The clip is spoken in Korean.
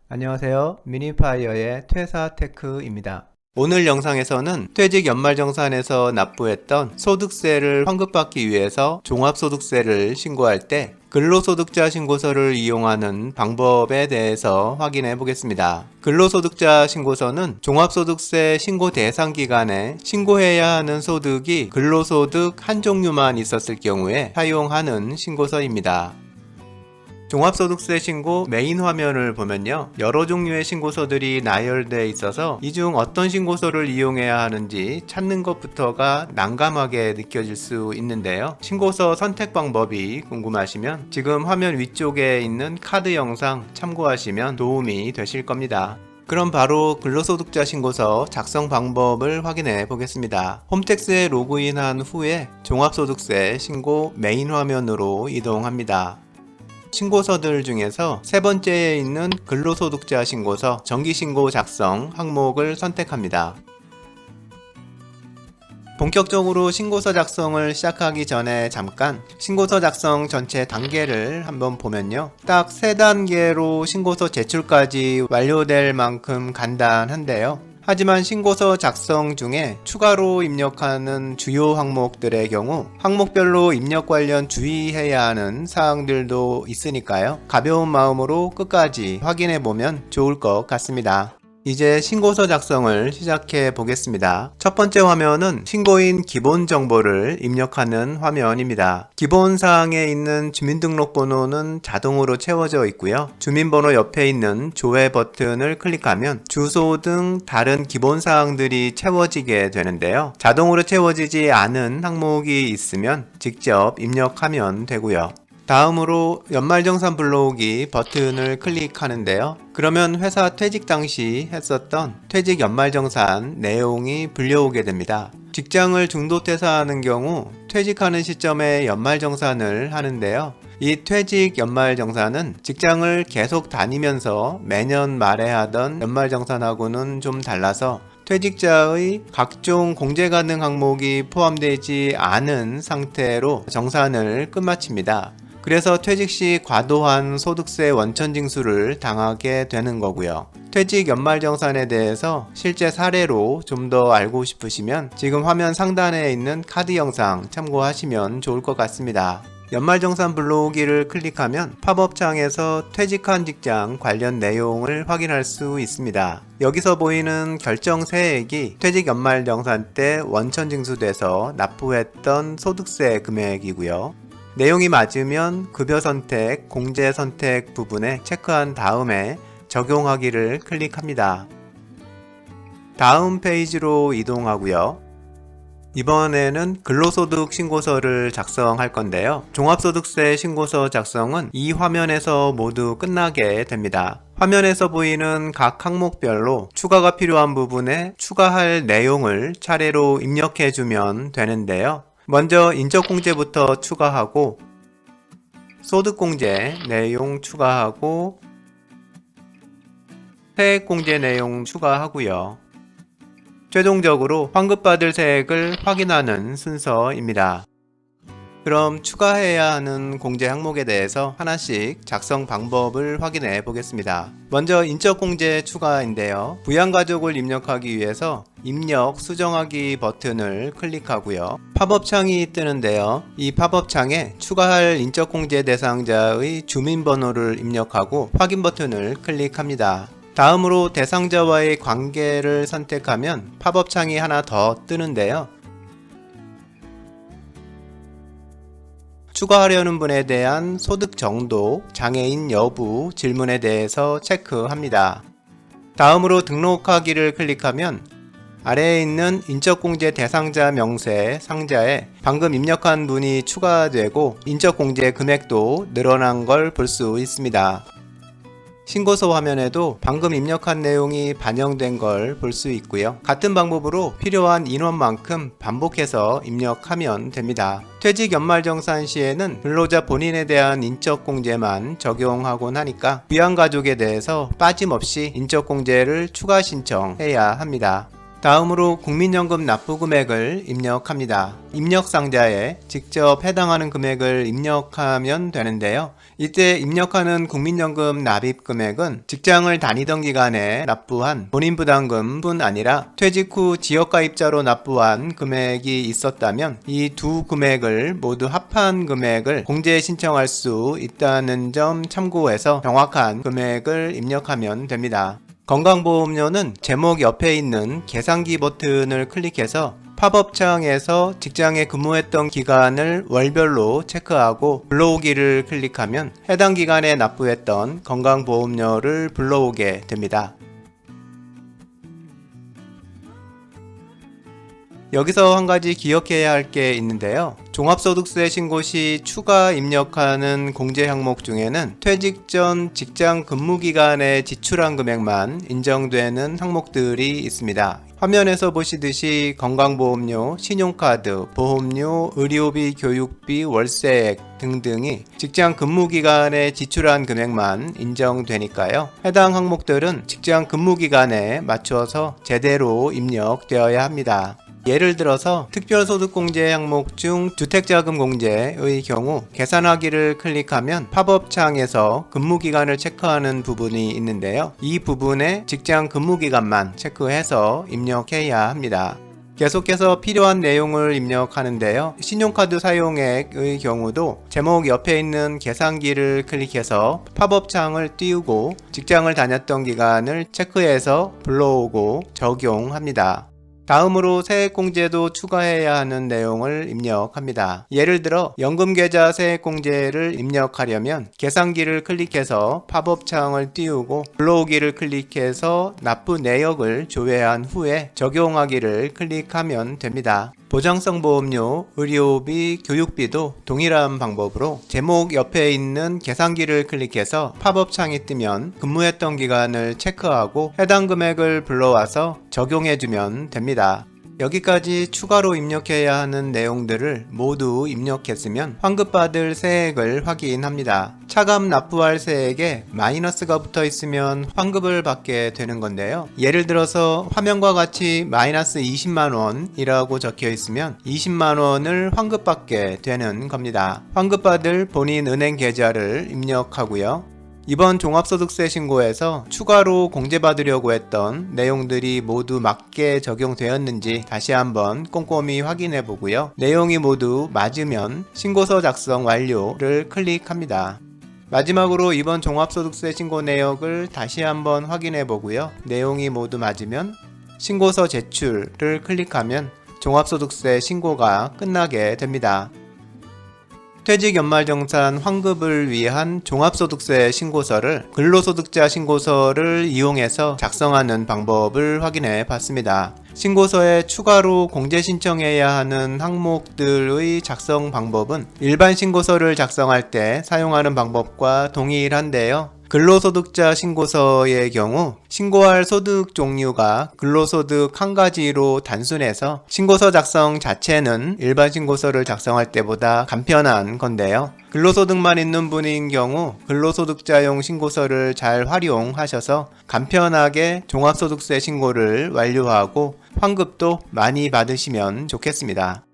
안녕하세요. 미니파이어의 퇴사테크입니다. 오늘 영상에서는 퇴직 연말정산에서 납부했던 소득세를 환급받기 위해서 종합소득세를 신고할 때 근로소득자 신고서를 이용하는 방법에 대해서 확인해 보겠습니다. 근로소득자 신고서는 종합소득세 신고 대상 기간에 신고해야 하는 소득이 근로소득 한 종류만 있었을 경우에 사용하는 신고서입니다. 종합소득세 신고 메인 화면을 보면요, 여러 종류의 신고서들이 나열되어 있어서 이 중 어떤 신고서를 이용해야 하는지 찾는 것부터가 난감하게 느껴질 수 있는데요. 신고서 선택 방법이 궁금하시면 지금 화면 위쪽에 있는 카드 영상 참고하시면 도움이 되실 겁니다. 그럼 바로 근로소득자 신고서 작성 방법을 확인해 보겠습니다. 홈택스에 로그인한 후에 종합소득세 신고 메인 화면으로 이동합니다. 신고서들 중에서 세 번째에 있는 근로소득자 신고서 정기신고 작성 항목을 선택합니다. 본격적으로 신고서 작성을 시작하기 전에 잠깐 신고서 작성 전체 단계를 한번 보면요, 딱 3단계로 신고서 제출까지 완료될 만큼 간단한데요. 하지만 신고서 작성 중에 추가로 입력하는 주요 항목들의 경우 항목별로 입력 관련 주의해야 하는 사항들도 있으니까요, 가벼운 마음으로 끝까지 확인해 보면 좋을 것 같습니다. 이제 신고서 작성을 시작해 보겠습니다. 첫 번째 화면은 신고인 기본 정보를 입력하는 화면입니다. 기본 사항에 있는 주민등록번호는 자동으로 채워져 있고요. 주민번호 옆에 있는 조회 버튼을 클릭하면 주소 등 다른 기본 사항들이 채워지게 되는데요. 자동으로 채워지지 않은 항목이 있으면 직접 입력하면 되고요. 다음으로 연말정산 불러오기 버튼을 클릭하는데요. 그러면 회사 퇴직 당시 했었던 퇴직 연말정산 내용이 불려오게 됩니다. 직장을 중도 퇴사하는 경우 퇴직하는 시점에 연말정산을 하는데요. 이 퇴직 연말정산은 직장을 계속 다니면서 매년 말에 하던 연말정산하고는 좀 달라서 퇴직자의 각종 공제 가능 항목이 포함되지 않은 상태로 정산을 끝마칩니다. 그래서 퇴직 시 과도한 소득세 원천 징수를 당하게 되는 거고요. 퇴직 연말정산에 대해서 실제 사례로 좀 더 알고 싶으시면 지금 화면 상단에 있는 카드 영상 참고하시면 좋을 것 같습니다. 연말정산 불러오기를 클릭하면 팝업창에서 퇴직한 직장 관련 내용을 확인할 수 있습니다. 여기서 보이는 결정 세액이 퇴직 연말정산 때 원천 징수돼서 납부했던 소득세 금액이고요. 내용이 맞으면 급여 선택, 공제 선택 부분에 체크한 다음에 적용하기를 클릭합니다. 다음 페이지로 이동하고요. 이번에는 근로소득 신고서를 작성할 건데요. 종합소득세 신고서 작성은 이 화면에서 모두 끝나게 됩니다. 화면에서 보이는 각 항목별로 추가가 필요한 부분에 추가할 내용을 차례로 입력해주면 되는데요. 먼저 인적공제부터 추가하고 소득공제 내용 추가하고 세액공제 내용 추가하고요. 최종적으로 환급받을 세액을 확인하는 순서입니다. 그럼 추가해야 하는 공제 항목에 대해서 하나씩 작성 방법을 확인해 보겠습니다. 먼저 인적공제 추가인데요. 부양가족을 입력하기 위해서 입력 수정하기 버튼을 클릭하고요. 팝업창이 뜨는데요. 이 팝업창에 추가할 인적공제 대상자의 주민번호를 입력하고 확인 버튼을 클릭합니다. 다음으로 대상자와의 관계를 선택하면 팝업창이 하나 더 뜨는데요. 추가하려는 분에 대한 소득 정도, 장애인 여부 질문에 대해서 체크합니다. 다음으로 등록하기를 클릭하면 아래에 있는 인적공제 대상자 명세 상자에 방금 입력한 분이 추가되고 인적공제 금액도 늘어난 걸 볼 수 있습니다. 신고서 화면에도 방금 입력한 내용이 반영된 걸 볼 수 있고요. 같은 방법으로 필요한 인원만큼 반복해서 입력하면 됩니다. 퇴직 연말정산 시에는 근로자 본인에 대한 인적공제만 적용하곤 하니까 부양가족에 대해서 빠짐없이 인적공제를 추가 신청해야 합니다. 다음으로 국민연금 납부 금액을 입력합니다. 입력 상자에 직접 해당하는 금액을 입력하면 되는데요. 이때 입력하는 국민연금 납입 금액은 직장을 다니던 기간에 납부한 본인부담금뿐 아니라 퇴직 후 지역가입자로 납부한 금액이 있었다면 이 두 금액을 모두 합한 금액을 공제 신청할 수 있다는 점 참고해서 정확한 금액을 입력하면 됩니다. 건강보험료는 제목 옆에 있는 계산기 버튼을 클릭해서 팝업창에서 직장에 근무했던 기간을 월별로 체크하고 불러오기를 클릭하면 해당 기간에 납부했던 건강보험료를 불러오게 됩니다. 여기서 한 가지 기억해야 할 게 있는데요. 종합소득세 신고 시 추가 입력하는 공제 항목 중에는 퇴직 전 직장 근무 기간에 지출한 금액만 인정되는 항목들이 있습니다. 화면에서 보시듯이 건강보험료, 신용카드, 보험료, 의료비, 교육비, 월세액 등등이 직장 근무 기간에 지출한 금액만 인정되니까요. 해당 항목들은 직장 근무 기간에 맞춰서 제대로 입력되어야 합니다. 예를 들어서 특별소득공제 항목 중 주택자금 공제의 경우 계산하기를 클릭하면 팝업창에서 근무기간을 체크하는 부분이 있는데요. 이 부분에 직장 근무기간만 체크해서 입력해야 합니다. 계속해서 필요한 내용을 입력하는데요. 신용카드 사용액의 경우도 제목 옆에 있는 계산기를 클릭해서 팝업창을 띄우고 직장을 다녔던 기간을 체크해서 불러오고 적용합니다. 다음으로 세액공제도 추가해야 하는 내용을 입력합니다. 예를 들어 연금계좌 세액공제를 입력하려면 계산기를 클릭해서 팝업창을 띄우고 불러오기를 클릭해서 납부 내역을 조회한 후에 적용하기를 클릭하면 됩니다. 보장성 보험료, 의료비, 교육비도 동일한 방법으로 제목 옆에 있는 계산기를 클릭해서 팝업창이 뜨면 근무했던 기간을 체크하고 해당 금액을 불러와서 적용해주면 됩니다. 여기까지 추가로 입력해야 하는 내용들을 모두 입력했으면 환급받을 세액을 확인합니다. 차감 납부할 세액에 마이너스가 붙어 있으면 환급을 받게 되는 건데요. 예를 들어서 화면과 같이 마이너스 20만원 이라고 적혀 있으면 20만원을 환급받게 되는 겁니다. 환급받을 본인 은행 계좌를 입력하고요. 이번 종합소득세 신고에서 추가로 공제받으려고 했던 내용들이 모두 맞게 적용되었는지 다시 한번 꼼꼼히 확인해 보고요. 내용이 모두 맞으면 신고서 작성 완료를 클릭합니다. 마지막으로 이번 종합소득세 신고 내역을 다시 한번 확인해 보고요. 내용이 모두 맞으면 신고서 제출을 클릭하면 종합소득세 신고가 끝나게 됩니다. 퇴직 연말정산 환급을 위한 종합소득세 신고서를 근로소득자 신고서를 이용해서 작성하는 방법을 확인해 봤습니다. 신고서에 추가로 공제 신청해야 하는 항목들의 작성 방법은 일반 신고서를 작성할 때 사용하는 방법과 동일한데요. 근로소득자 신고서의 경우 신고할 소득 종류가 근로소득 한 가지로 단순해서 신고서 작성 자체는 일반 신고서를 작성할 때보다 간편한 건데요. 근로소득만 있는 분인 경우 근로소득자용 신고서를 잘 활용하셔서 간편하게 종합소득세 신고를 완료하고 환급도 많이 받으시면 좋겠습니다.